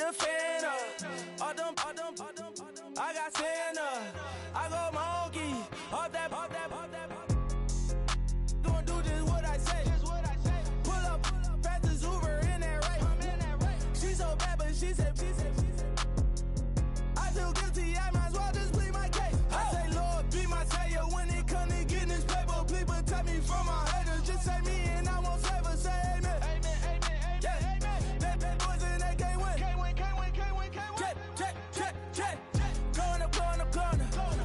the fan up. I got Santa. I go monkey. Off that. Gonna do just what I say. Pull up, fast as Uber in that race. She so bad, but she said. I feel guilty, I might as well just plead my case. I say, Lord, be my savior when it come to getting this paper. Please protect me from my haters. Just say me and I won't save her. Say amen. Yeah. Bad boys and they can't win. Check. Going up.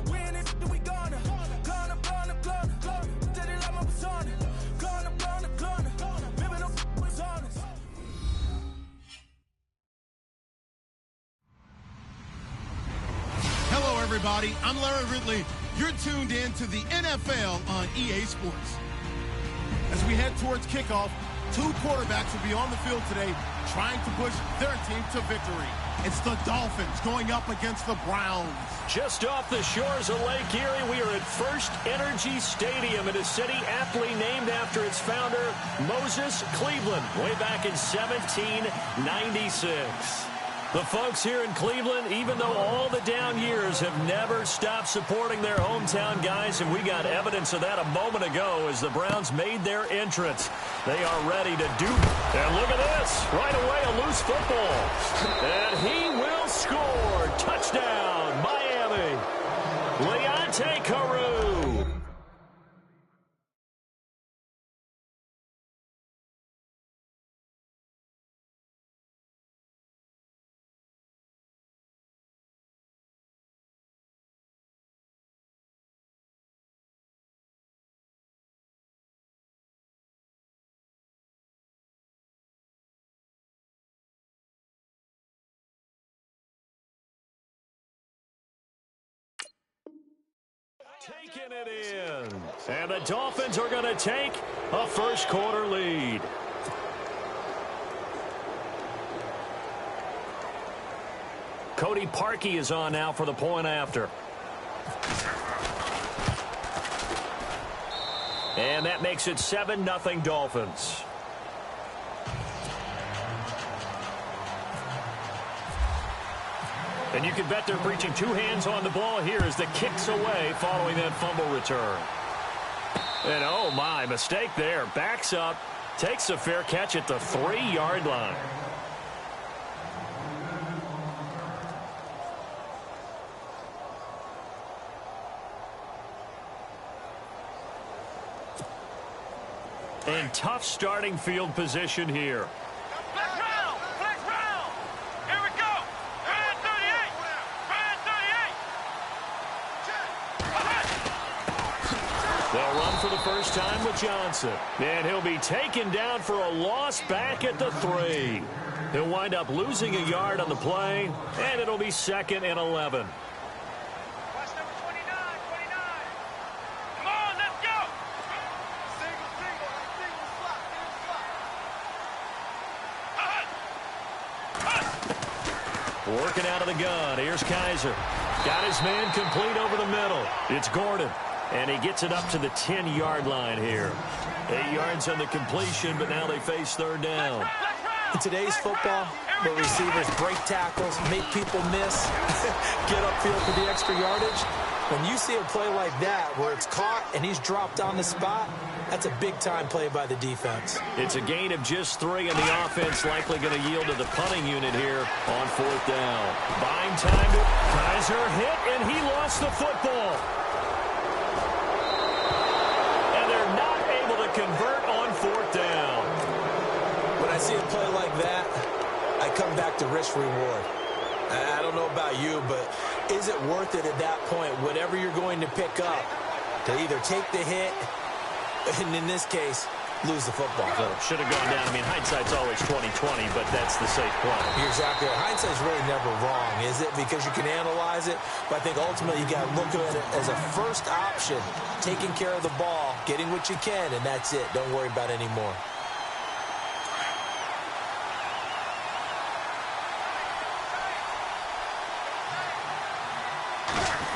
We in it, we gonna. Going up. Tell it like my persona. Going up. Remember the was honest. Hello, everybody. I'm Larry Ridley. You're tuned in to the NFL on EA Sports. As we head towards kickoff, two quarterbacks will be on the field today trying to push their team to victory. It's the Dolphins going up against the Browns. Just off the shores of Lake Erie, we are at First Energy Stadium in a city aptly named after its founder, Moses Cleveland, way back in 1796. The folks here in Cleveland, even though all the down years, have never stopped supporting their hometown guys, and we got evidence of that a moment ago as the Browns made their entrance. They are ready to do. And look at this. Right away, a loose football. And he will score. Touchdown, Miami. Leonte Carew. Taking it in. And the Dolphins are going to take a first quarter lead. Cody Parkey is on now for the point after. And that makes it 7-0 Dolphins. And you can bet they're preaching two hands on the ball here as the kick's away following that fumble return. And oh my, mistake there. Backs up, takes a fair catch at the 3-yard line. And tough starting field position here. They'll run for the first time with Johnson. And he'll be taken down for a loss back at the 3. He'll wind up losing a yard on the play, and it'll be 2nd and 11. Watch number 29. Come on, let's go. Single, slot. Working out of the gun. Here's Kaiser. Got his man complete over the middle. It's Gordon. And he gets it up to the 10-yard line here. 8 yards on the completion, but now they face third down. In today's football, where receivers break tackles, make people miss, get upfield for the extra yardage, when you see a play like that where it's caught and he's dropped on the spot, that's a big-time play by the defense. It's a gain of just 3, and the offense likely going to yield to the punting unit here on 4th down. Buying time to Kaiser hit, and he lost the football. Convert on 4th down. When I see a play like that, I come back to risk reward. I don't know about you, but is it worth it at that point, whatever you're going to pick up, to either take the hit, and in this case, lose the football? Well, should have gone down. I mean, hindsight's always 20/20, but that's the safe play. You're exactly right. Hindsight's really never wrong, is it? Because you can analyze it, but I think ultimately you got to look at it as a first option, taking care of the ball, getting what you can, and that's it. Don't worry about any more.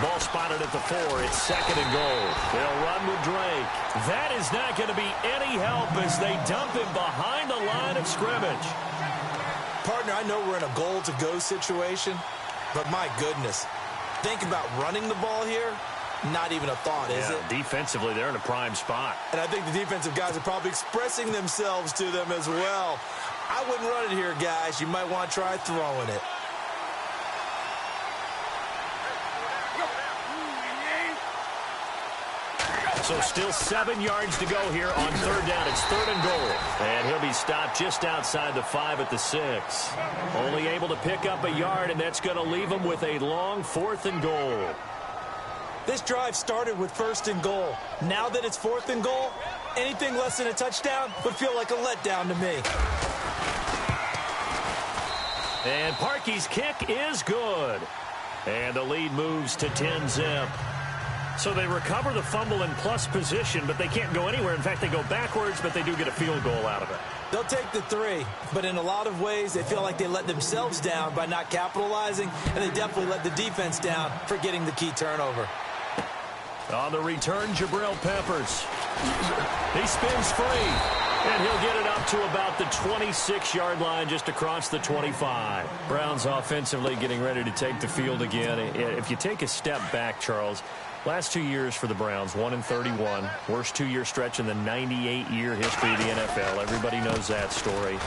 Ball spotted at the 4. It's 2nd and goal. They'll run with Drake. That is not going to be any help as they dump him behind the line of scrimmage. Partner, I know we're in a goal-to-go situation, but my goodness, think about running the ball here. Not even a thought, is it? Defensively, they're in a prime spot. And I think the defensive guys are probably expressing themselves to them as well. I wouldn't run it here, guys. You might want to try throwing it. So still 7 yards to go here on third down. It's 3rd and goal. And he'll be stopped just outside the 5 at the 6. Only able to pick up a yard, and that's going to leave him with a long 4th and goal. This drive started with 1st and goal. Now that it's 4th and goal, anything less than a touchdown would feel like a letdown to me. And Parkey's kick is good. And the lead moves to 10-zip. So they recover the fumble in plus position, but they can't go anywhere. In fact, they go backwards, but they do get a field goal out of it. They'll take the 3, but in a lot of ways, they feel like they let themselves down by not capitalizing, and they definitely let the defense down for getting the key turnover. On the return, Jabril Peppers. He spins free, and he'll get it up to about the 26-yard line, just across the 25. Browns offensively getting ready to take the field again. If you take a step back, Charles, last 2 years for the Browns, 1-31. Worst 2-year stretch in the 98-year history of the NFL. Everybody knows that story.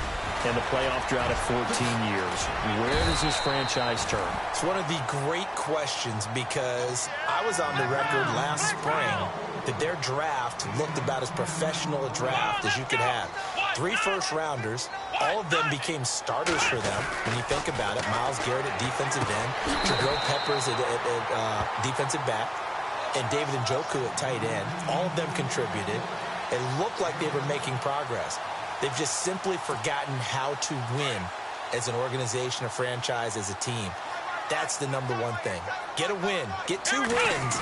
And the playoff drought of 14 years. Where does this franchise turn? It's one of the great questions because I was on the record last spring that their draft looked about as professional a draft as you could have. 3 first-rounders. All of them became starters for them when you think about it. Myles Garrett at defensive end. Jabril Peppers at defensive back. And David Njoku at tight end. All of them contributed. It looked like they were making progress. They've just simply forgotten how to win as an organization, a franchise, as a team. That's the #1 thing. Get a win. Get 2 wins,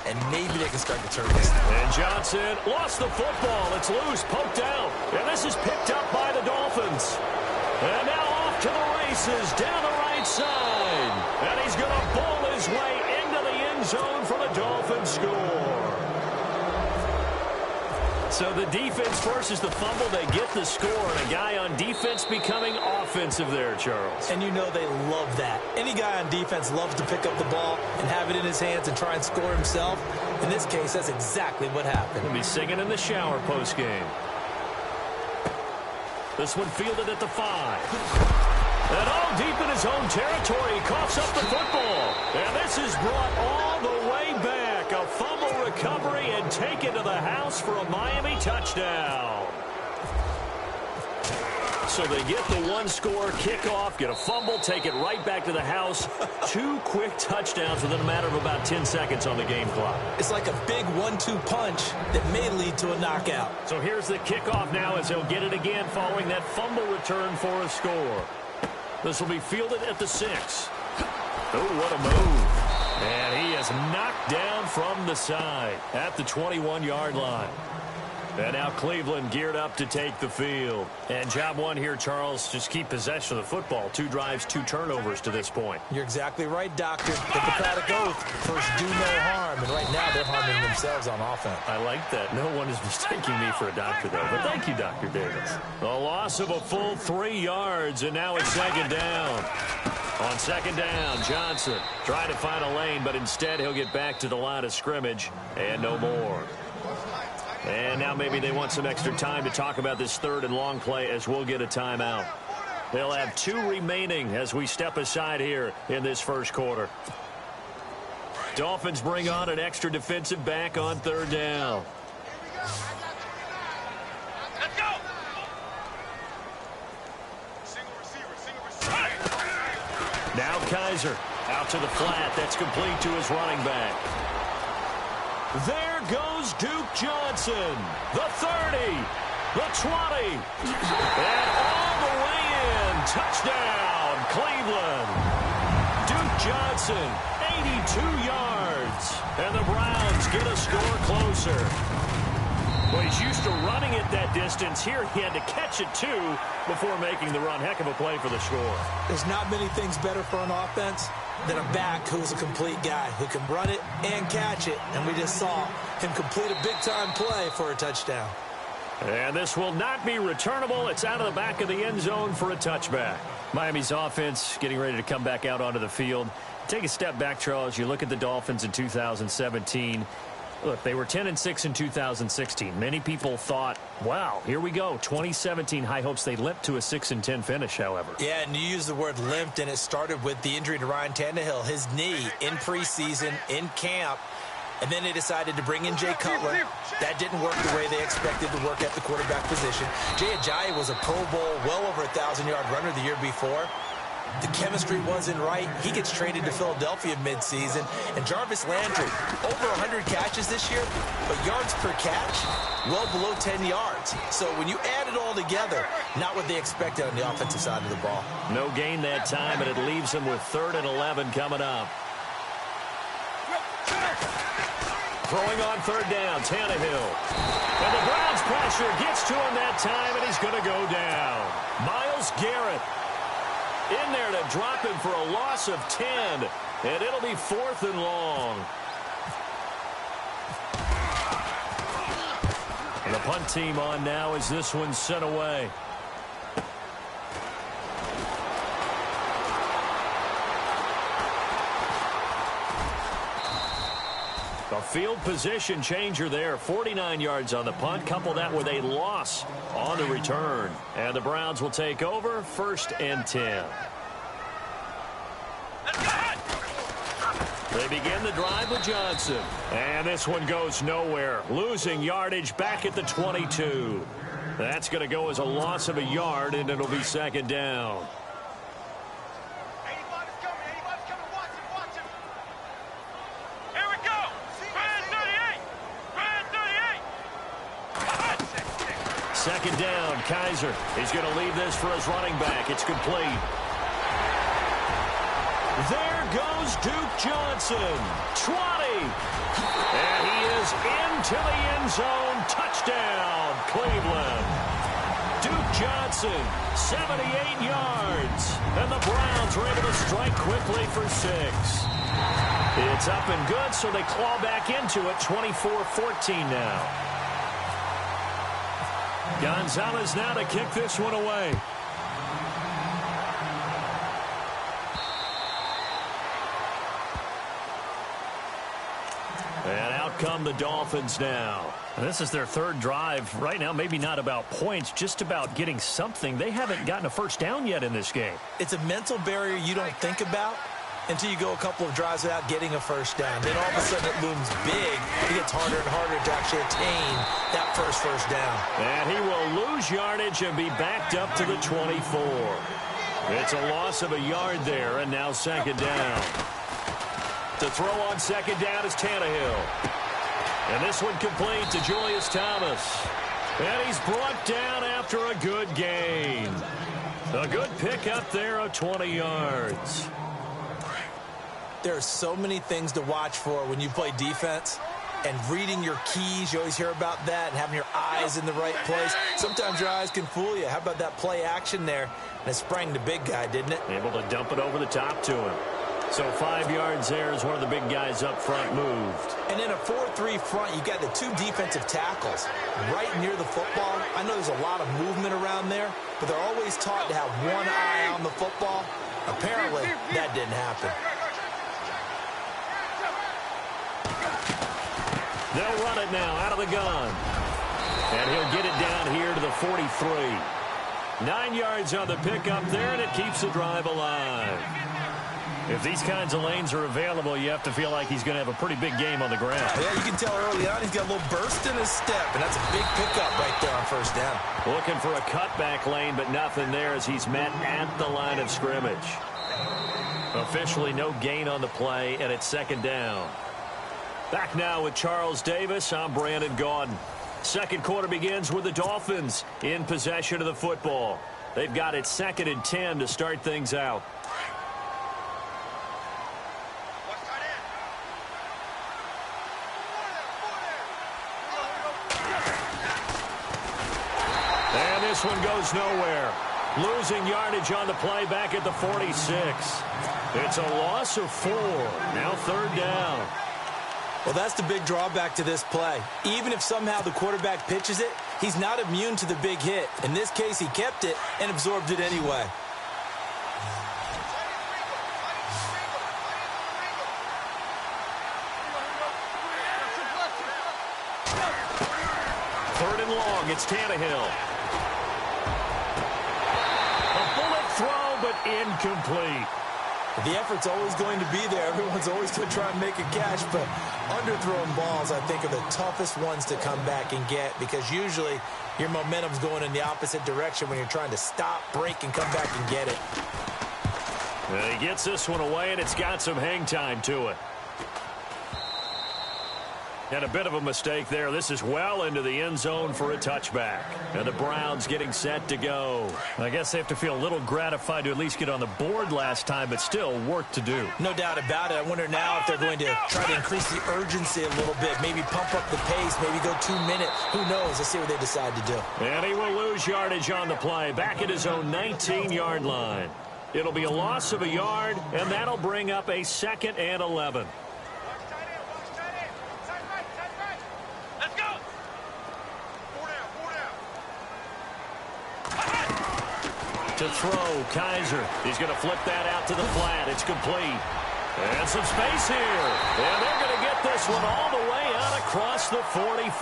and maybe they can start to turn this thing. And Johnson lost the football. It's loose, poked out. And this is picked up by the Dolphins. And now off to the races down the right side. And he's going to bowl his way into the end zone for the Dolphins score. So the defense forces the fumble. They get the score. And a guy on defense becoming offensive there, Charles. And you know they love that. Any guy on defense loves to pick up the ball and have it in his hands and try and score himself. In this case, that's exactly what happened. He'll be singing in the shower postgame. This one fielded at the 5. And all deep in his own territory, he coughs up the football. And this is brought all the way back. A fumble recovery and taken to the house for a Miami touchdown. So they get the 1-score kickoff, get a fumble, take it right back to the house. 2 quick touchdowns within a matter of about 10 seconds on the game clock. It's like a big 1-2 punch that may lead to a knockout. So here's the kickoff now as they'll get it again following that fumble return for a score. This will be fielded at the 6. Oh, what a move. And he is knocked down from the side at the 21-yard line. And now Cleveland geared up to take the field. And job 1 here, Charles, just keep possession of the football. 2 drives, 2 turnovers to this point. You're exactly right, Doctor. Hippocratic oath. First, do no harm. And right now, they're harming themselves on offense. I like that. No one is mistaking me for a doctor, though. But thank you, Dr. Davis. A loss of a full 3 yards, and now it's 2nd down. On 2nd down, Johnson trying to find a lane, but instead he'll get back to the line of scrimmage and no more. And now maybe they want some extra time to talk about this 3rd and long play as we'll get a timeout. They'll have 2 remaining as we step aside here in this first quarter. Dolphins bring on an extra defensive back on 3rd down. Let's go. Single receiver. Now Kaiser out to the flat. That's complete to his running back. There goes Duke Johnson. The 30, the 20, and all the way in. Touchdown, Cleveland. Duke Johnson, 82 yards. And the Browns get a score closer. Well, he's used to running it that distance. Here he had to catch it, too, before making the run. Heck of a play for the score. There's not many things better for an offense than a back who's a complete guy who can run it and catch it. And we just saw him complete a big-time play for a touchdown. And this will not be returnable. It's out of the back of the end zone for a touchback. Miami's offense getting ready to come back out onto the field. Take a step back, Charles. You look at the Dolphins in 2017. Look, they were 10-6 in 2016. Many people thought, wow, here we go. 2017 high hopes. They limped to a 6-10 finish, however. Yeah, and you used the word limped, and it started with the injury to Ryan Tannehill. His knee in preseason, in camp. And then they decided to bring in Jay Cutler. That didn't work the way they expected to work at the quarterback position. Jay Ajayi was a Pro Bowl, well over 1,000-yard runner the year before. The chemistry wasn't right. He gets traded to Philadelphia midseason. And Jarvis Landry, over 100 catches this year, but yards per catch, well below 10 yards. So when you add it all together, not what they expected on the offensive side of the ball. No gain that time, and it leaves them with 3rd and 11 coming up. Throwing on 3rd down, Tannehill. And the Browns pressure gets to him that time, and he's going to go down. Myles Garrett in there to drop him for a loss of 10, and it'll be 4th and long. And the punt team on now as this one's sent away. A field position changer there. 49 yards on the punt. Couple that with a loss on the return. And the Browns will take over 1st and 10. They begin the drive with Johnson. And this one goes nowhere. Losing yardage back at the 22. That's going to go as a loss of a yard, and it'll be 2nd down. Second down, Kaiser. He's going to leave this for his running back. It's complete. There goes Duke Johnson. 20. And he is into the end zone. Touchdown, Cleveland. Duke Johnson, 78 yards. And the Browns are able to strike quickly for 6. It's up and good, so they claw back into it. 24-14 now. Gonzalez now to kick this one away. And out come the Dolphins now. And this is their 3rd drive. Right now, maybe not about points, just about getting something. They haven't gotten a 1st down yet in this game. It's a mental barrier you don't think about until you go a couple of drives without getting a 1st down. Then all of a sudden it looms big. It gets harder and harder to actually attain that first down. And he will lose yardage and be backed up to the 24. It's a loss of a yard there, and now 2nd down. To throw on 2nd down is Tannehill. And this one complete to Julius Thomas. And he's brought down after a good gain. A good pickup there of 20 yards. There are so many things to watch for when you play defense. And reading your keys, you always hear about that, and having your eyes in the right place. Sometimes your eyes can fool you. How about that play action there? And it sprang the big guy, didn't it? Able to dump it over the top to him. So 5 yards there as one of the big guys up front moved. And in a 4-3 front, you got the 2 defensive tackles right near the football. I know there's a lot of movement around there, but they're always taught to have one eye on the football. Apparently, that didn't happen. They'll run it now out of the gun. And he'll get it down here to the 43. 9 yards on the pickup there, and it keeps the drive alive. If these kinds of lanes are available, you have to feel like he's going to have a pretty big game on the ground. Yeah, you can tell early on he's got a little burst in his step, and that's a big pickup right there on 1st down. Looking for a cutback lane, but nothing there as he's met at the line of scrimmage. Officially no gain on the play, and it's 2nd down. Back now with Charles Davis. I'm Brandon Gaudin. 2nd quarter begins with the Dolphins in possession of the football. They've got it 2nd and 10 to start things out. And this one goes nowhere. Losing yardage on the play back at the 46. It's a loss of 4. Now 3rd down. Well, that's the big drawback to this play. Even if somehow the quarterback pitches it, he's not immune to the big hit. In this case, he kept it and absorbed it anyway. Third and long, it's Tannehill. A bullet throw, but incomplete. The effort's always going to be there. Everyone's always going to try and make a catch, but underthrown balls, I think, are the toughest ones to come back and get because usually your momentum's going in the opposite direction when you're trying to stop, break, and come back and get it. And he gets this one away, and it's got some hang time to it. And a bit of a mistake there. This is well into the end zone for a touchback. And the Browns getting set to go. I guess they have to feel a little gratified to at least get on the board last time, but still work to do. No doubt about it. I wonder now if they're going to try to increase the urgency a little bit, maybe pump up the pace, maybe go 2 minutes. Who knows? Let's see what they decide to do. And he will lose yardage on the play, back at his own 19-yard line. It'll be a loss of a yard, and that'll bring up a 2nd and 11. To throw, Kaiser. He's going to flip that out to the flat. It's complete. And some space here. And they're going to get this one all the way out across the 45.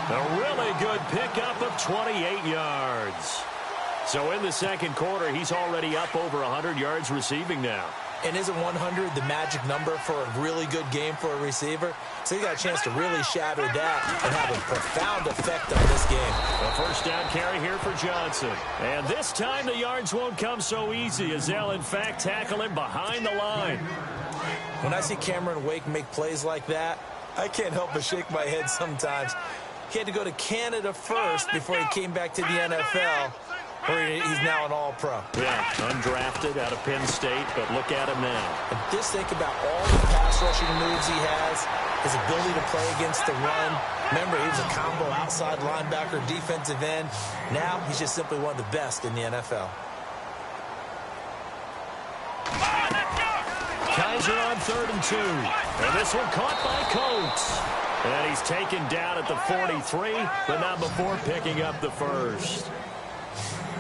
A really good pickup of 28 yards. So in the second quarter, he's already up over 100 yards receiving now. And isn't 100 the magic number for a really good game for a receiver? So he got a chance to really shatter that and have a profound effect on this game. A first down carry here for Johnson. And this time the yards won't come so easy as they'll, in fact, tackle him behind the line. When I see Cameron Wake make plays like that, I can't help but shake my head sometimes. He had to go to Canada first before he came back to the NFL. He's now an all-pro. Yeah, undrafted out of Penn State, but look at him now. And just think about all the pass rushing moves he has, his ability to play against the run. Remember, he was a combo outside linebacker, defensive end. Now he's just simply one of the best in the NFL. Kaiser on 3rd and 2. And this one caught by Coates. And he's taken down at the 43, but not before picking up the first.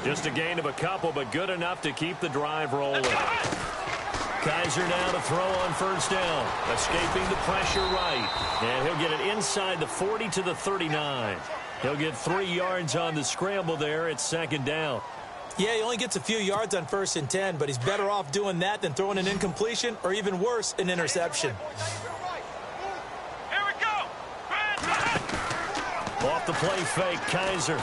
Just a gain of a couple, but good enough to keep the drive rolling. Kaiser now to throw on first down. Escaping the pressure right. And he'll get it inside the 40 to the 39. He'll get 3 yards on the scramble there. It's 2nd down. Yeah, he only gets a few yards on 1st and 10, but he's better off doing that than throwing an incompletion or even worse, an interception. Here we go. Off the play fake, Kaiser.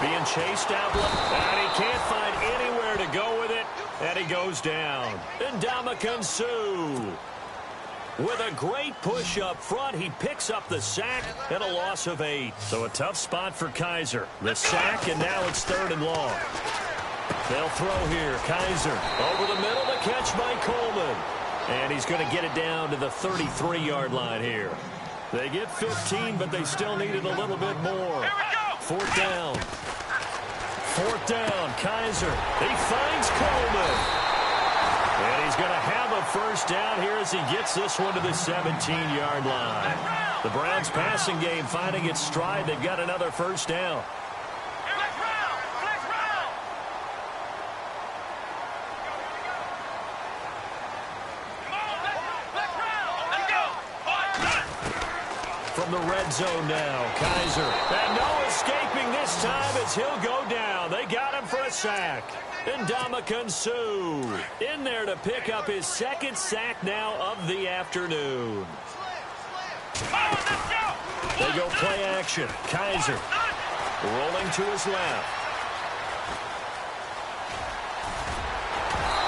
Being chased out, and he can't find anywhere to go with it, and he goes down. Ndamukong Suh. With a great push up front, he picks up the sack and a loss of 8. So a tough spot for Kaiser. The sack, and now it's 3rd and long. They'll throw here. Kaiser over the middle, the catch by Coleman. And he's going to get it down to the 33-yard line here. They get 15, but they still needed a little bit more. 4th down. 4th down, Kaiser. He finds Coleman. And he's going to have a first down here as he gets this one to the 17-yard line. The Browns passing game finding its stride. They've got another first down. From the red zone now, Kaiser. And no escaping this time as he'll go down. They got him for a sack. Ndamukong Suh in there to pick up his 2nd sack now of the afternoon. They go play action. Kaiser rolling to his left.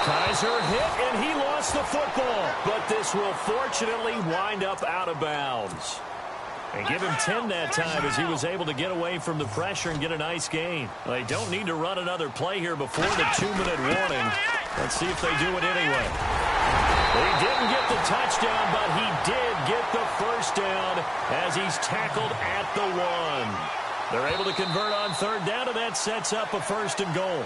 Kaiser hit, and he lost the football. But this will fortunately wind up out of bounds. And give him 10 that time as he was able to get away from the pressure and get a nice gain. They don't need to run another play here before the 2-minute warning. Let's see if they do it anyway. He didn't get the touchdown, but he did get the first down as he's tackled at the 1. They're able to convert on 3rd down, and that sets up a 1st and goal.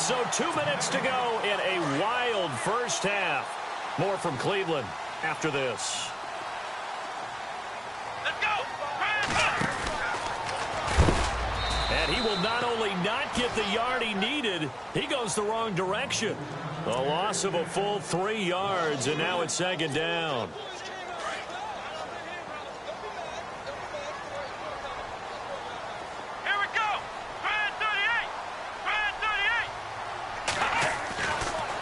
So 2 minutes to go in a wild first half. More from Cleveland after this. Let's go! And he will not only not get the yard he needed, he goes the wrong direction. A loss of a full 3 yards, and now it's second down. Here we go! Try 38!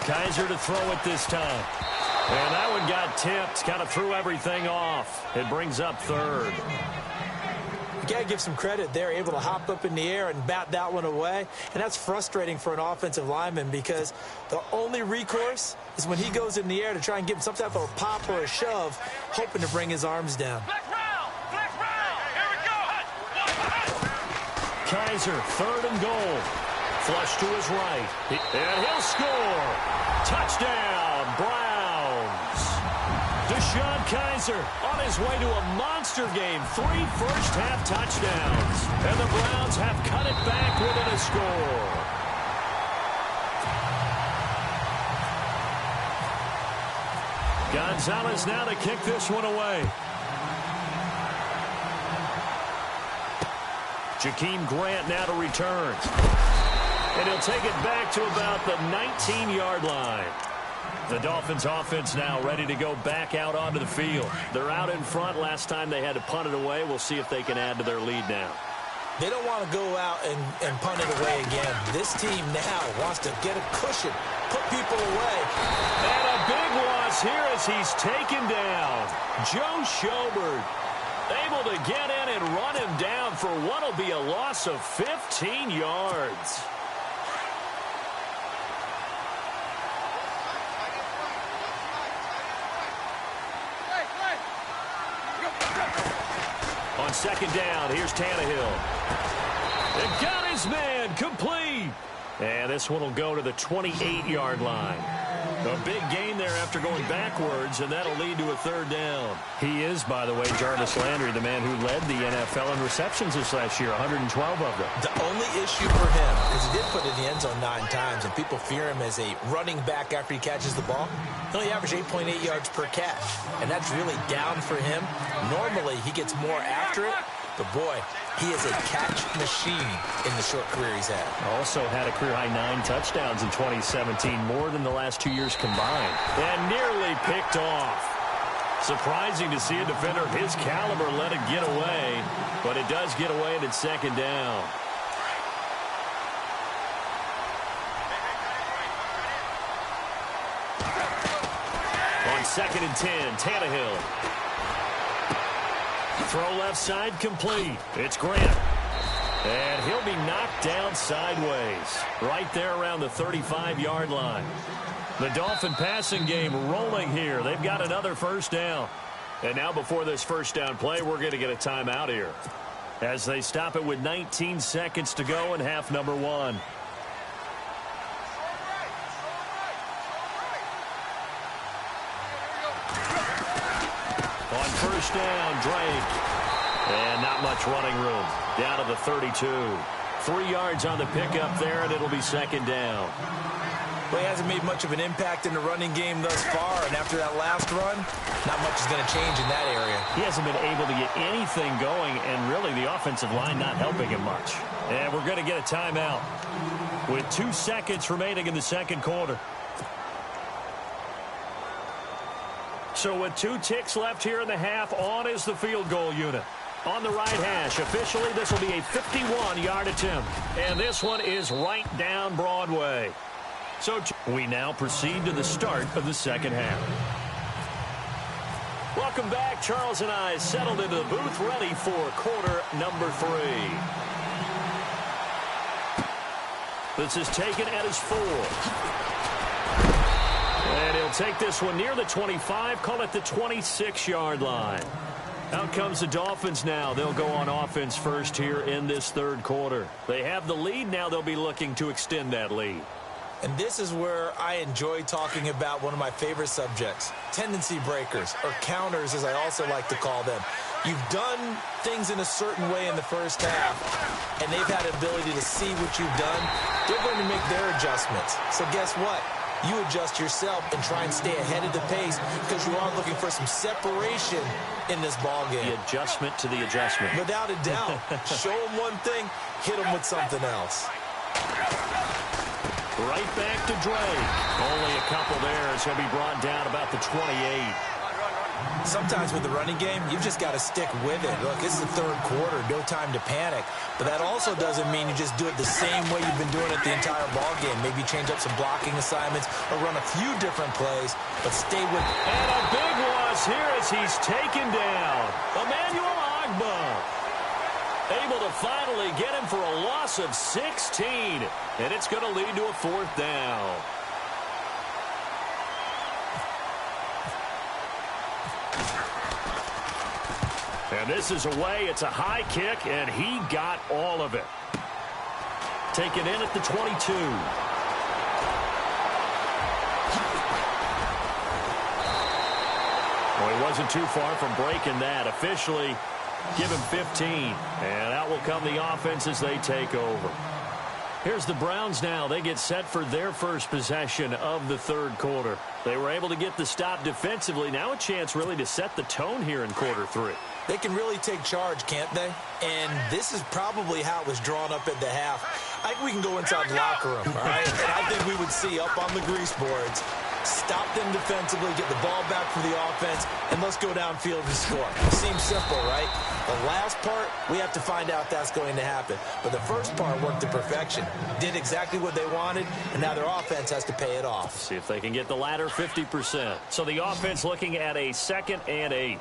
Kaiser to throw it this time. And that one got tipped, kind of threw everything off. It brings up third. You got to give some credit. They're able to hop up in the air and bat that one away. And that's frustrating for an offensive lineman because the only recourse is when he goes in the air to try and give him some type of a pop or a shove, hoping to bring his arms down. Flex round! Flex round! Here we go! Kaiser, third and goal. Flush to his right. And he'll score. Touchdown, Browns. Deshaun Kaiser on his way to a monster game. 3 first-half touchdowns. And the Browns have cut it back within a score. Gonzalez now to kick this one away. Jakeem Grant now to return. And he'll take it back to about the 19-yard line. The Dolphins offense now ready to go back out onto the field. They're out in front. Last time they had to punt it away. We'll see if they can add to their lead now. They don't want to go out and punt it away again. This team now wants to get a cushion, put people away. And a big loss here as he's taken down. Joe Schobert able to get in and run him down for what will be a loss of 15 yards. On second down, here's Tannehill. And got his man complete. And this one will go to the 28-yard line. A big gain there after going backwards, and that'll lead to a third down. He is, by the way, Jarvis Landry, the man who led the NFL in receptions this last year, 112 of them. The only issue for him is he did put it in the end zone 9 times, and people fear him as a running back after he catches the ball. He only averaged 8.8 yards per catch, and that's really down for him. Normally, he gets more after it, but boy, he is a catch machine in the short career he's had. Also had a career-high 9 touchdowns in 2017, more than the last 2 years combined. And nearly picked off. Surprising to see a defender of his caliber let it get away, but it does get away and it's second down. On second and 10, Tannehill. Throw left side complete. It's Grant. And he'll be knocked down sideways. Right there around the 35-yard line. The Dolphin passing game rolling here. They've got another first down. And now before this first down play, we're going to get a timeout here. As they stop it with 19 seconds to go in half number 1. On first down, Drake. And not much running room. Down to the 32. 3 yards on the pickup there, and it'll be second down. Well, he hasn't made much of an impact in the running game thus far, and after that last run, not much is going to change in that area. He hasn't been able to get anything going, and really the offensive line not helping him much. And we're going to get a timeout with 2 seconds remaining in the second quarter. So with 2 ticks left here in the half, on is the field goal unit. On the right hash, officially this will be a 51-yard attempt. And this one is right down Broadway. So we now proceed to the start of the second half. Welcome back. Charles and I settled into the booth ready for quarter number 3. This is taken at his 4. And he'll take this one near the 25, call it the 26-yard line. Out comes the Dolphins now. They'll go on offense first here in this third quarter. They have the lead. Now they'll be looking to extend that lead. And this is where I enjoy talking about one of my favorite subjects, tendency breakers, or counters as I also like to call them. You've done things in a certain way in the first half, and they've had an ability to see what you've done. They're going to make their adjustments. So guess what? You adjust yourself and try and stay ahead of the pace because you are looking for some separation in this ball game. The adjustment to the adjustment. Without a doubt. Show them one thing, hit them with something else. Right back to Drake. Only a couple there as he'll be brought down about the 28. Sometimes with the running game, you've just got to stick with it. Look, it's the third quarter, no time to panic. But that also doesn't mean you just do it the same way you've been doing it the entire ball game. Maybe change up some blocking assignments or run a few different plays, but stay with it. And a big loss here as he's taken down. Emmanuel Agba able to finally get him for a loss of 16. And it's going to lead to a fourth down. And this is away. It's a high kick, and he got all of it. Taken in at the 22. Well, he wasn't too far from breaking that. Officially, give him 15. And out will come the offense as they take over. Here's the Browns now. They get set for their first possession of the third quarter. They were able to get the stop defensively. Now a chance really to set the tone here in quarter three. They can really take charge, can't they? And this is probably how it was drawn up at the half. I think we can go inside the locker room, all right? And I think we would see up on the grease boards, stop them defensively, get the ball back for the offense, and let's go downfield and score. Seems simple, right? The last part, we have to find out that's going to happen. But the first part worked to perfection. Did exactly what they wanted, and now their offense has to pay it off. See if they can get the latter 50%. So the offense looking at a 2nd and 8.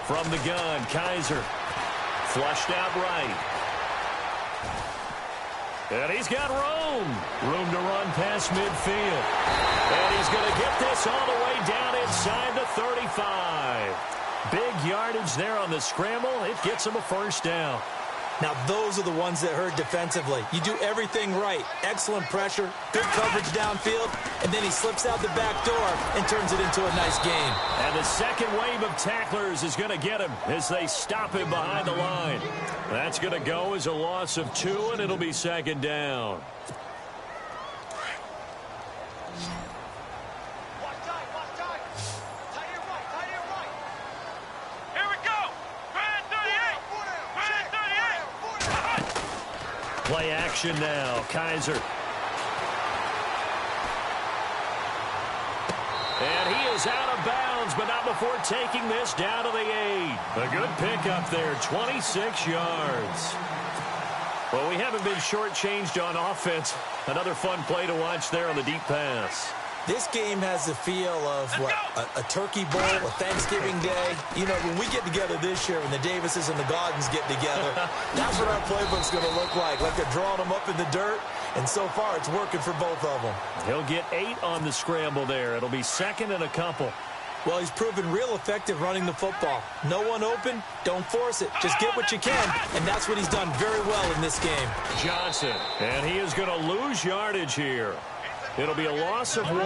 From the gun, Kaiser. Flushed out right. And he's got room. Room to run past midfield. And he's going to get this all the way down inside the 35. Big yardage there on the scramble. It gets him a first down. Now, those are the ones that hurt defensively. You do everything right. Excellent pressure, good coverage downfield, and then he slips out the back door and turns it into a nice gain. And the second wave of tacklers is going to get him as they stop him behind the line. That's going to go as a loss of 2, and it'll be second down. Play action now. Kaiser. And he is out of bounds, but not before taking this down to the 8. A good pickup there, 26 yards. Well, we haven't been shortchanged on offense. Another fun play to watch there on the deep pass. This game has the feel of, what, a turkey bowl, a Thanksgiving day. You know, when we get together this year, when the Davises and the Gaudens get together, that's what our playbook's going to look like they're drawing them up in the dirt, and so far it's working for both of them. He'll get 8 on the scramble there. It'll be 2nd and a couple. Well, he's proven real effective running the football. No one open, don't force it. Just get what you can, and that's what he's done very well in this game. Johnson, and he is going to lose yardage here. It'll be a loss of 1,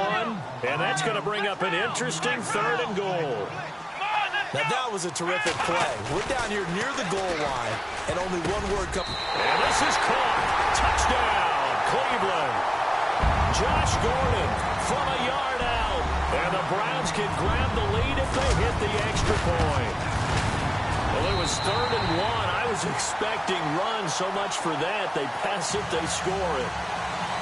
and that's going to bring up an interesting 3rd and goal. Now, that was a terrific play. We're down here near the goal line, and only one word comes. And this is caught. Touchdown, Cleveland. Josh Gordon from a yard out. And the Browns can grab the lead if they hit the extra point. Well, it was 3rd and 1. I was expecting runs so much for that. They pass it, they score it.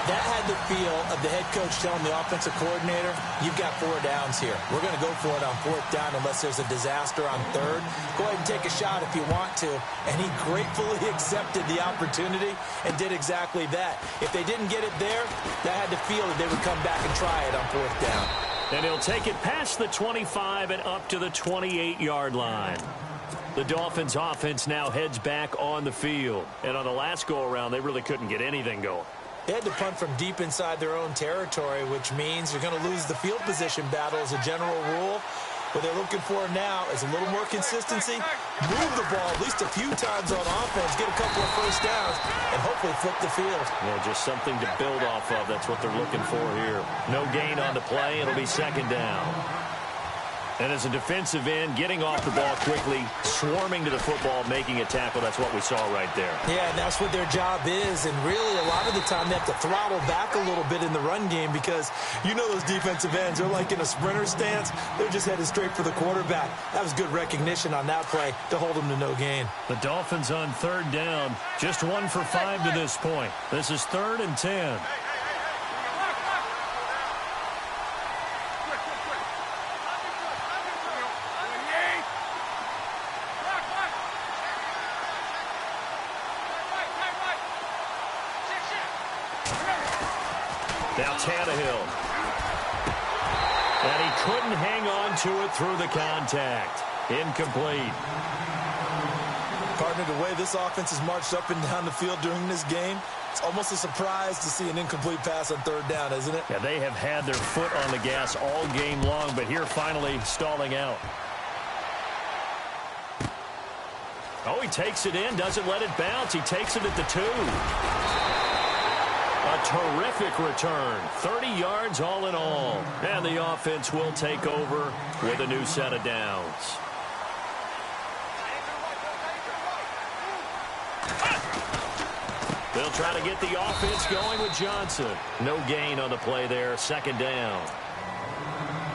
That had the feel of the head coach telling the offensive coordinator, you've got 4 downs here. We're going to go for it on 4th down unless there's a disaster on 3rd. Go ahead and take a shot if you want to. And he gratefully accepted the opportunity and did exactly that. If they didn't get it there, that had the feel that they would come back and try it on 4th down. And he'll take it past the 25 and up to the 28-yard line. The Dolphins' offense now heads back on the field. And on the last go-around, they really couldn't get anything going. They had to punt from deep inside their own territory, which means you're going to lose the field position battle as a general rule. What they're looking for now is a little more consistency, move the ball at least a few times on offense, get a couple of first downs, and hopefully flip the field. Yeah, just something to build off of. That's what they're looking for here. No gain on the play. It'll be second down. And as a defensive end, getting off the ball quickly, swarming to the football, making a tackle, that's what we saw right there. Yeah, and that's what their job is. And really, a lot of the time, they have to throttle back a little bit in the run game because you know those defensive ends, they're like in a sprinter stance. They're just headed straight for the quarterback. That was good recognition on that play to hold them to no gain. The Dolphins on third down, just 1 for 5 to this point. This is 3rd and 10. Now Tannehill. And he couldn't hang on to it through the contact. Incomplete. Partner, the way this offense has marched up and down the field during this game, it's almost a surprise to see an incomplete pass on third down, isn't it? Yeah, they have had their foot on the gas all game long, but here finally stalling out. Oh, he takes it in, doesn't let it bounce. He takes it at the 2. A terrific return. 30 yards all in all. And the offense will take over with a new set of downs. They'll try to get the offense going with Johnson. No gain on the play there. Second down.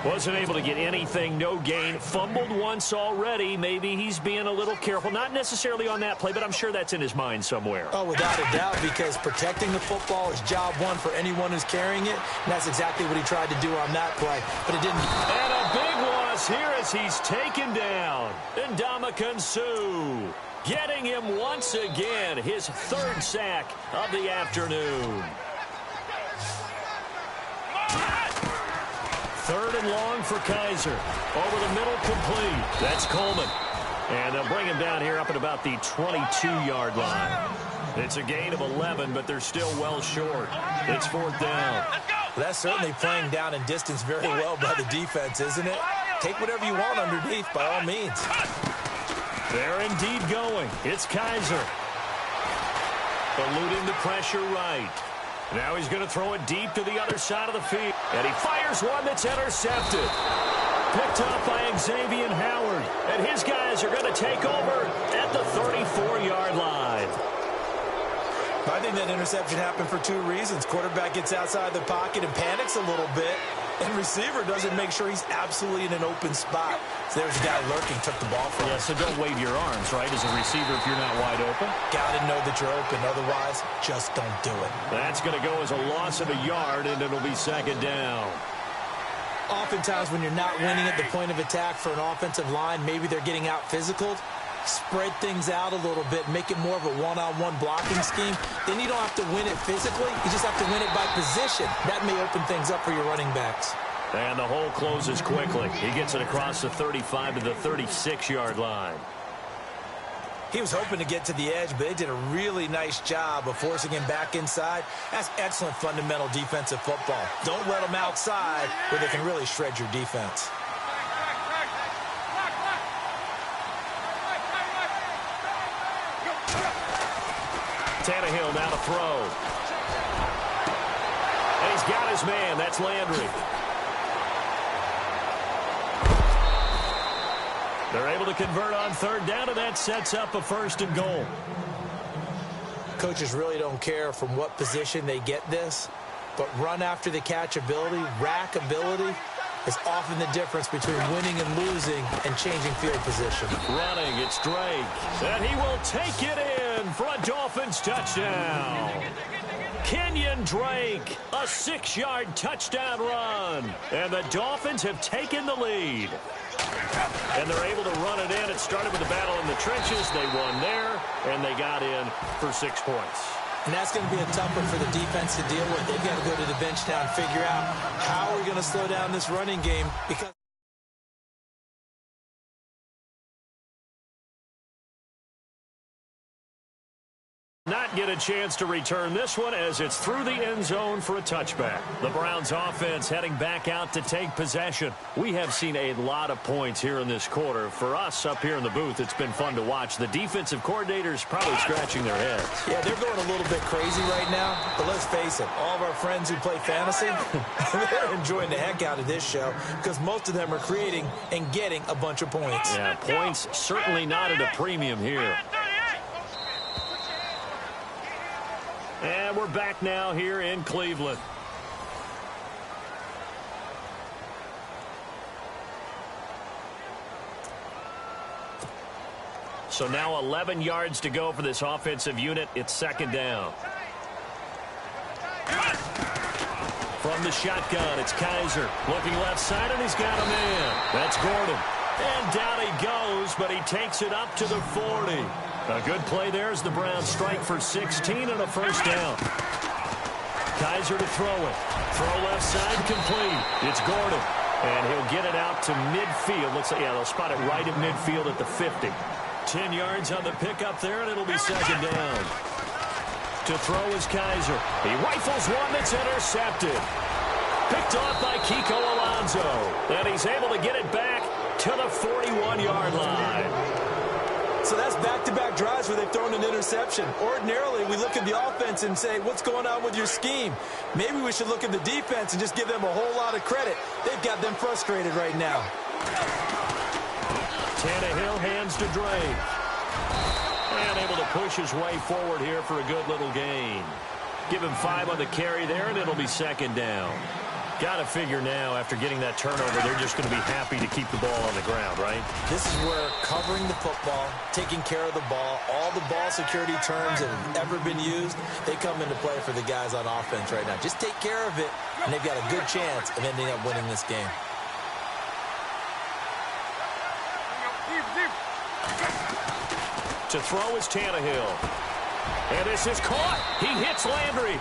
Wasn't able to get anything, no gain. Fumbled once already. Maybe he's being a little careful. Not necessarily on that play, but I'm sure that's in his mind somewhere. Oh, without a doubt, because protecting the football is job one for anyone who's carrying it. And that's exactly what he tried to do on that play, but it didn't. And a big loss here as he's taken down. Ndamukong Suh getting him once again, his 3rd sack of the afternoon. 3rd and long for Kaiser. Over the middle, complete. That's Coleman. And they'll bring him down here up at about the 22-yard line. It's a gain of 11, but they're still well short. It's 4th down. That's certainly playing down in distance very well by the defense, isn't it? Take whatever you want underneath, by all means. They're indeed going. It's Kaiser. Eluding the pressure right. Now he's going to throw it deep to the other side of the field. And he fires one that's intercepted. Picked up by Xavier Howard. And his guys are going to take over at the 34-yard line. I think that interception happened for 2 reasons. Quarterback gets outside the pocket and panics a little bit. And receiver doesn't make sure he's absolutely in an open spot. So there's a guy lurking, took the ball from him. Yeah, so don't wave your arms, right, as a receiver if you're not wide open. Got to know that you're open. Otherwise, just don't do it. That's going to go as a loss of a yard, and it'll be second down. Oftentimes when you're not winning at the point of attack for an offensive line, maybe they're getting out physical. Spread things out a little bit, make it more of a one-on-one blocking scheme. Then you don't have to win it physically. You just have to win it by position. That may open things up for your running backs. And the hole closes quickly. He gets it across the 35 to the 36-yard line. He was hoping to get to the edge, but they did a really nice job of forcing him back inside. That's excellent fundamental defensive football. Don't let them outside where they can really shred your defense. Tannehill now to throw. And he's got his man. That's Landry. They're able to convert on third down, and that sets up a 1st and goal. Coaches really don't care from what position they get this, but run after the catch ability, rack ability, is often the difference between winning and losing and changing field position. Running, it's Drake. And he will take it in for a Dolphins touchdown. Kenyon Drake, a 6-yard touchdown run. And the Dolphins have taken the lead. And they're able to run it in. It started with a battle in the trenches. They won there, and they got in for 6 points. And that's going to be a tough one for the defense to deal with. They've got to go to the bench now and figure out how we're going to slow down this running game because Not get a chance to return this one as it's through the end zone for a touchback. The Browns offense heading back out to take possession. We have seen a lot of points here in this quarter. For us up here in the booth, it's been fun to watch. The defensive coordinators probably scratching their heads. Yeah, they're going a little bit crazy right now, but let's face it, all of our friends who play fantasy, they're enjoying the heck out of this show because most of them are creating and getting a bunch of points. Yeah, points certainly not at a premium here. And we're back now here in Cleveland. So now 11 yards to go for this offensive unit. It's second down. From the shotgun, it's Kaiser. Looking left side, and he's got a man. That's Gordon. And down he goes, but he takes it up to the 40. A good play there as the Browns strike for 16 and a first down. Kaiser to throw it. Throw left side, complete. It's Gordon. And he'll get it out to midfield. Looks like, yeah, they'll spot it right at midfield at the 50. 10 yards on the pickup there, and it'll be second down. To throw is Kaiser. He rifles one that's intercepted. Picked off by Kiko Alonso. And he's able to get it back to the 41-yard line. So that's back-to-back drives where they've thrown an interception. Ordinarily, we look at the offense and say, what's going on with your scheme? Maybe we should look at the defense and just give them a whole lot of credit. They've got them frustrated right now. Tannehill hands to Drake. And able to push his way forward here for a good little gain. Give him 5 on the carry there, and it'll be second down. Got to figure now, after getting that turnover, they're just going to be happy to keep the ball on the ground, right? This is where covering the football, taking care of the ball, all the ball security terms that have ever been used, they come into play for the guys on offense right now. Just take care of it, and they've got a good chance of ending up winning this game. To throw is Tannehill. And this is caught. He hits Landry.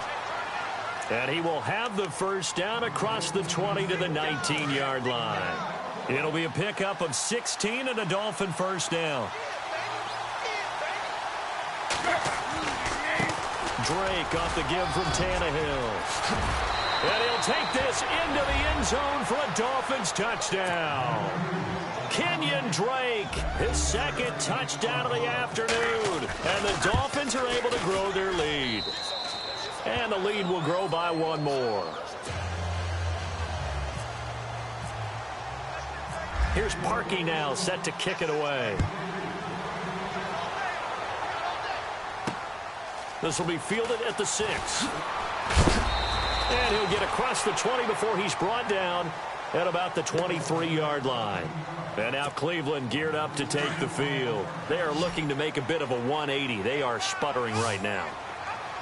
And he will have the first down across the 20 to the 19-yard line. It'll be a pickup of 16 and a Dolphin first down. Drake off the give from Tannehill. And he'll take this into the end zone for a Dolphins touchdown. Kenyon Drake, his second touchdown of the afternoon. And the Dolphins are able to grow their lead. And the lead will grow by one more. Here's Parkey now, set to kick it away. This will be fielded at the 6. And he'll get across the 20 before he's brought down at about the 23-yard line. And now Cleveland geared up to take the field. They are looking to make a bit of a 180. They are sputtering right now.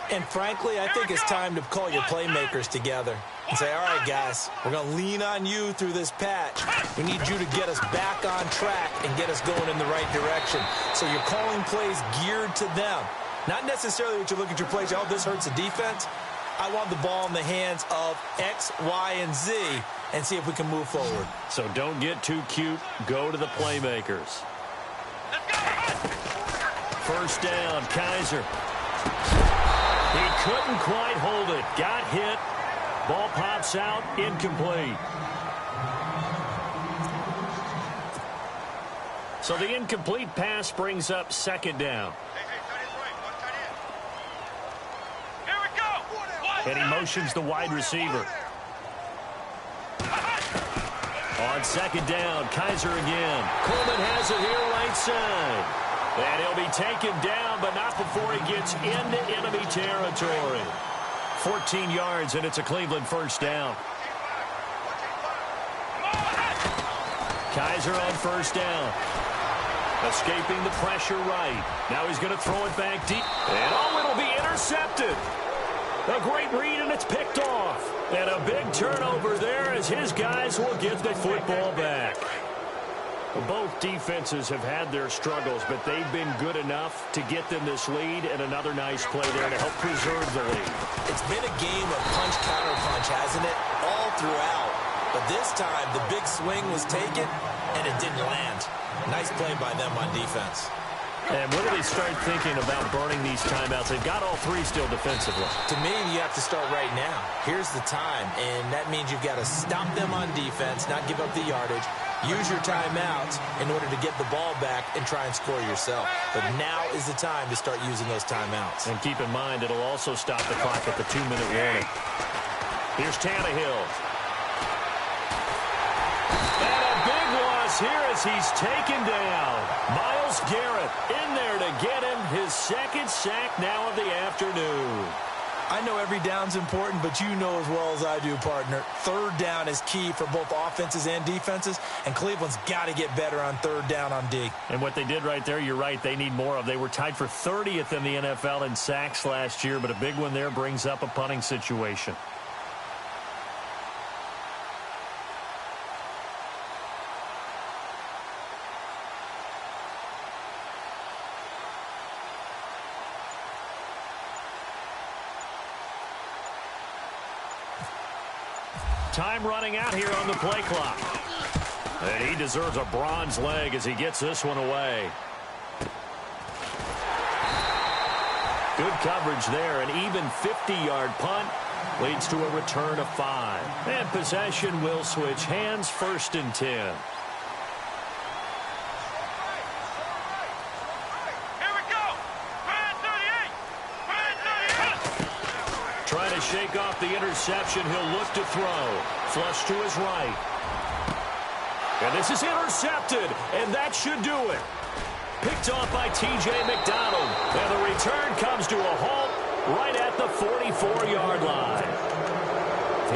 And frankly, I think it's time to call your playmakers together and say, all right, guys, we're going to lean on you through this patch. We need you to get us back on track and get us going in the right direction. So you're calling plays geared to them. Not necessarily what you look at your plays, oh, this hurts the defense. I want the ball in the hands of X, Y, and Z and see if we can move forward. So don't get too cute. Go to the playmakers. First down, Kaiser. He couldn't quite hold it. Got hit. Ball pops out. Incomplete. So the incomplete pass brings up second down. And he motions the wide receiver. On second down, Kaiser again. Coleman has it here right side. And he'll be taken down, but not before he gets into enemy territory. 14 yards, and it's a Cleveland first down. Kaiser on first down. Escaping the pressure right. Now he's going to throw it back deep. And oh, it'll be intercepted. A great read, and it's picked off. And a big turnover there as his guys will get the football back. Both defenses have had their struggles, but they've been good enough to get them this lead, and another nice play there to help preserve the lead. It's been a game of punch-counter-punch, hasn't it? All throughout. But this time, the big swing was taken, and it didn't land. Nice play by them on defense. And when do they start thinking about burning these timeouts? They've got all three still defensively. To me, you have to start right now. Here's the time, and that means you've got to stop them on defense, not give up the yardage, use your timeouts in order to get the ball back and try and score yourself. But now is the time to start using those timeouts. And keep in mind, it'll also stop the clock at the 2-minute warning. Here's Tannehill. And a big loss here as he's taken down. Myles Garrett in there to get him his second sack now of the afternoon. I know every down's important, but you know as well as I do, partner, third down is key for both offenses and defenses, and Cleveland's got to get better on third down on D. And what they did right there, you're right, they need more of. They were tied for 30th in the NFL in sacks last year, but a big one there brings up a punting situation. Time running out here on the play clock. And he deserves a bronze leg as he gets this one away. Good coverage there. An even 50-yard punt leads to a return of 5. And possession will switch hands, 1st and 10. Here we go. Brand 38. Brand 38. Trying to shake off the interception. He'll look to throw. Flush to his right. And this is intercepted, and that should do it. Picked off by T.J. McDonald. And the return comes to a halt right at the 44-yard line.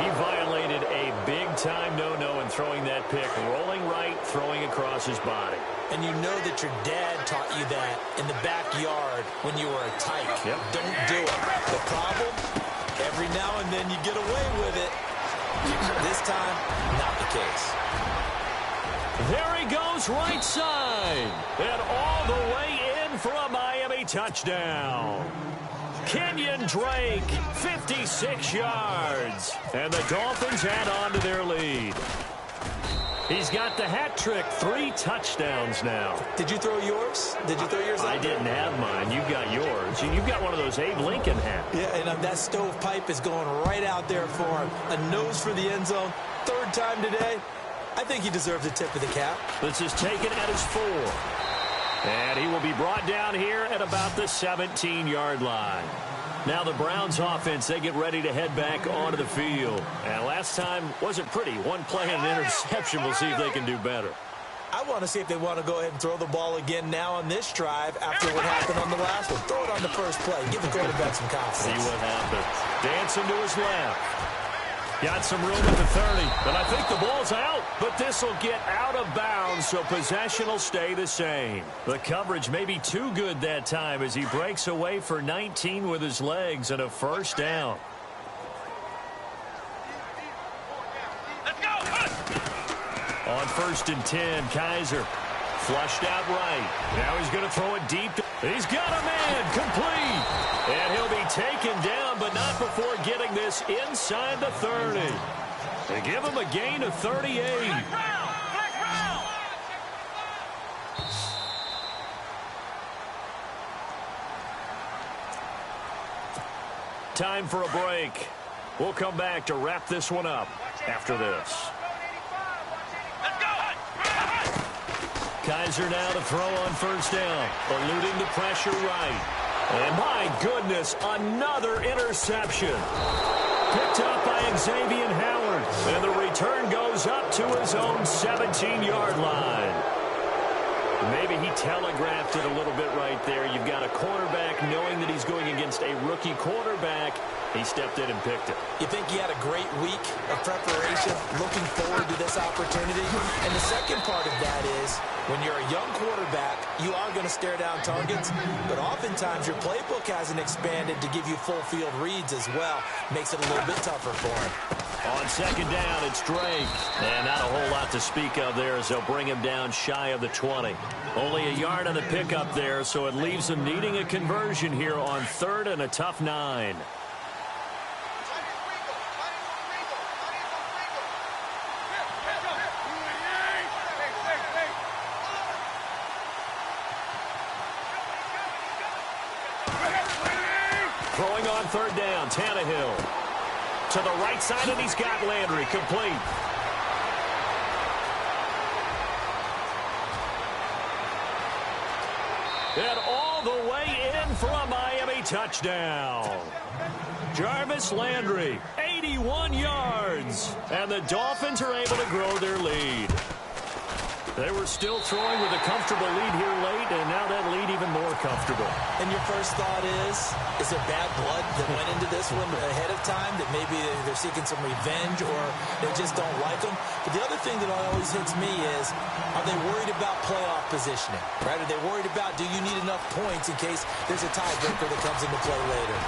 He violated a big-time no-no in throwing that pick. Rolling right, throwing across his body. And you know that your dad taught you that in the backyard when you were a tyke. Yep. Don't do it. The problem, every now and then you get away with it. This time, not the case. There he goes, right side. And all the way in for a Miami touchdown. Kenyon Drake, 56 yards. And the Dolphins add on to their lead. He's got the hat trick, 3 touchdowns now. Did you throw yours? Did you throw yours out? I didn't have mine. You've got yours. You've got one of those Abe Lincoln hats. Yeah, and that stovepipe is going right out there for him. A nose for the end zone. 3rd time today. I think he deserves a tip of the cap. This is taken at his 4. And he will be brought down here at about the 17-yard line. Now the Browns offense, they get ready to head back onto the field. And last time wasn't pretty. 1 play and an interception. We'll see if they can do better. I want to see if they want to go ahead and throw the ball again now on this drive after what happened on the last one. Throw it on the first play. Give the quarterback some confidence. See what happens. Dancing to his left. Got some room at the 30, but I think the ball's out. But this will get out of bounds, so possession will stay the same. The coverage may be too good that time as he breaks away for 19 with his legs and a 1st down. Let's go. On 1st and 10, Kaiser flushed out right. Now he's going to throw it deep. He's got a man complete. And he'll be taken down, but not before getting this inside the 30. They give him a gain of 38. Time for a break. We'll come back to wrap this one up after this. Kaiser now to throw on 1st down, eluding the pressure right. And my goodness, another interception. Picked up by Xavier Howard. And the return goes up to his own 17-yard line. Maybe he telegraphed it a little bit right there. You've got a quarterback knowing that he's going against a rookie quarterback. He stepped in and picked it. You think he had a great week of preparation, looking forward to this opportunity? And the second part of that is, when you're a young quarterback, you are going to stare down targets, but oftentimes your playbook hasn't expanded to give you full field reads as well. Makes it a little bit tougher for him. On 2nd down, it's Drake. And not a whole lot to speak of there as they'll bring him down shy of the 20. Only a yard on the pickup there, so it leaves him needing a conversion here on 3rd and a tough 9. Throwing on third down, Tannehill. To the right side, and he's got Landry complete. And all the way in for a Miami touchdown. Jarvis Landry, 81 yards. And the Dolphins are able to grow their lead. They were still throwing with a comfortable lead here late, and now that lead even more comfortable. And your first thought is there bad blood that went into this one ahead of time, that maybe they're seeking some revenge or they just don't like them? But the other thing that always hits me is, are they worried about playoff positioning? Right? Are they worried about, do you need enough points in case there's a tiebreaker that comes into play later?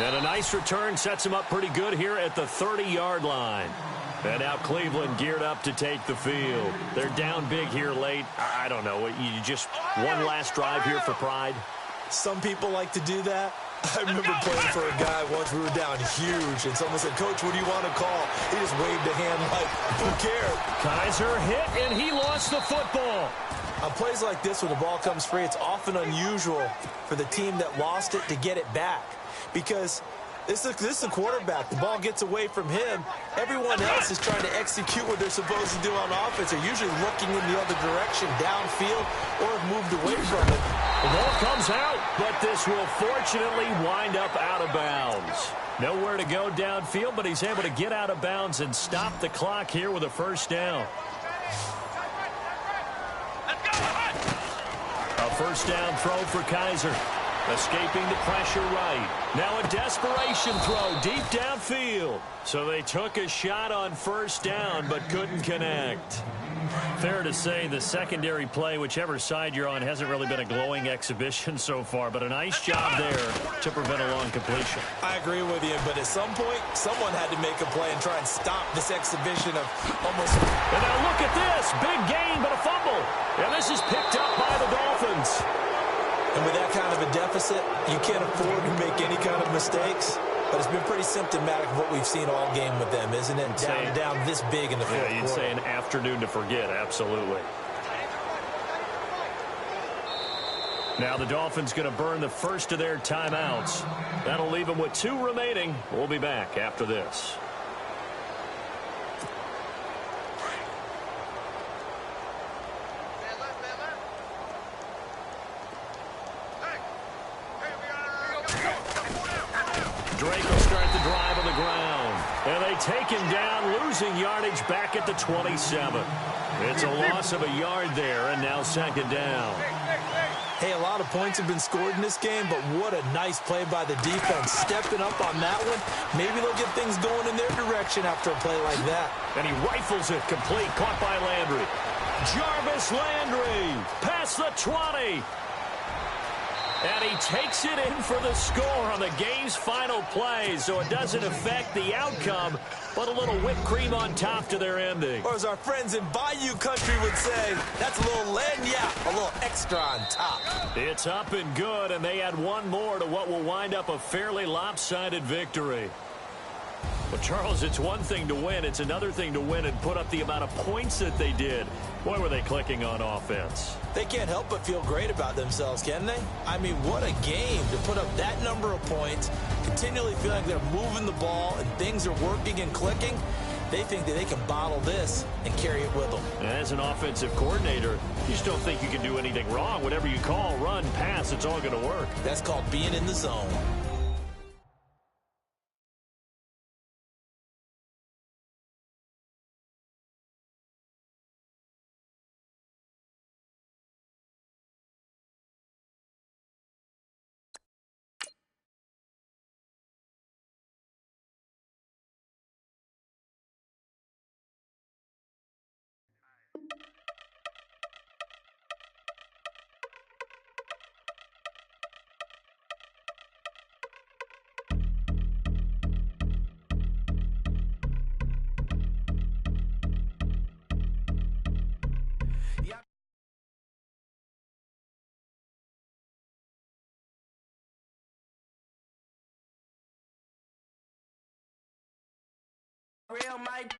And a nice return sets them up pretty good here at the 30-yard line. And now Cleveland geared up to take the field. They're down big here late. I don't know. You just one last drive here for pride? Some people like to do that. I remember playing for a guy once. We were down huge, and someone said, "Coach, what do you want to call?" He just waved a hand like, who cares? Kaiser hit, and he lost the football. On plays like this, when the ball comes free, it's often unusual for the team that lost it to get it back. Because this is the quarterback. The ball gets away from him. Everyone else is trying to execute what they're supposed to do on offense. They're usually looking in the other direction, downfield, or have moved away from it. The ball comes out, but this will fortunately wind up out of bounds. Nowhere to go downfield, but he's able to get out of bounds and stop the clock here with a first down. A first down throw for Kaiser. Escaping the pressure right. Now a desperation throw deep downfield. So they took a shot on first down but couldn't connect. Fair to say the secondary play, whichever side you're on, hasn't really been a glowing exhibition so far, but a nice job there to prevent a long completion. I agree with you, but at some point, someone had to make a play and try and stop this exhibition of almost... And now look at this. Big gain, but a fumble. And this is picked up by the Dolphins. And with that kind of a deficit, you can't afford to make any kind of mistakes. But it's been pretty symptomatic of what we've seen all game with them, isn't it? Down this big in the fourth quarter. Yeah, you'd say an afternoon to forget, absolutely. Now the Dolphins going to burn the first of their timeouts. That'll leave them with 2 remaining. We'll be back after this. Drake will start the drive on the ground. And they take him down, losing yardage back at the 27. It's a loss of a yard there, and now second down. Hey, a lot of points have been scored in this game, but what a nice play by the defense. Stepping up on that one, maybe they'll get things going in their direction after a play like that. And he rifles it complete, caught by Landry. Jarvis Landry, past the 20. And he takes it in for the score on the game's final play, so it doesn't affect the outcome, but a little whipped cream on top to their ending. Or as our friends in Bayou Country would say, that's a little lagniappe, a little extra on top. It's up and good, and they add one more to what will wind up a fairly lopsided victory. Well, Charles, it's one thing to win. It's another thing to win and put up the amount of points that they did. Boy, were they clicking on offense. They can't help but feel great about themselves, can they? I mean, what a game to put up that number of points, continually feeling like they're moving the ball and things are working and clicking. They think that they can bottle this and carry it with them. As an offensive coordinator, you just don't think you can do anything wrong. Whatever you call, run, pass, it's all going to work. That's called being in the zone. Real Mike.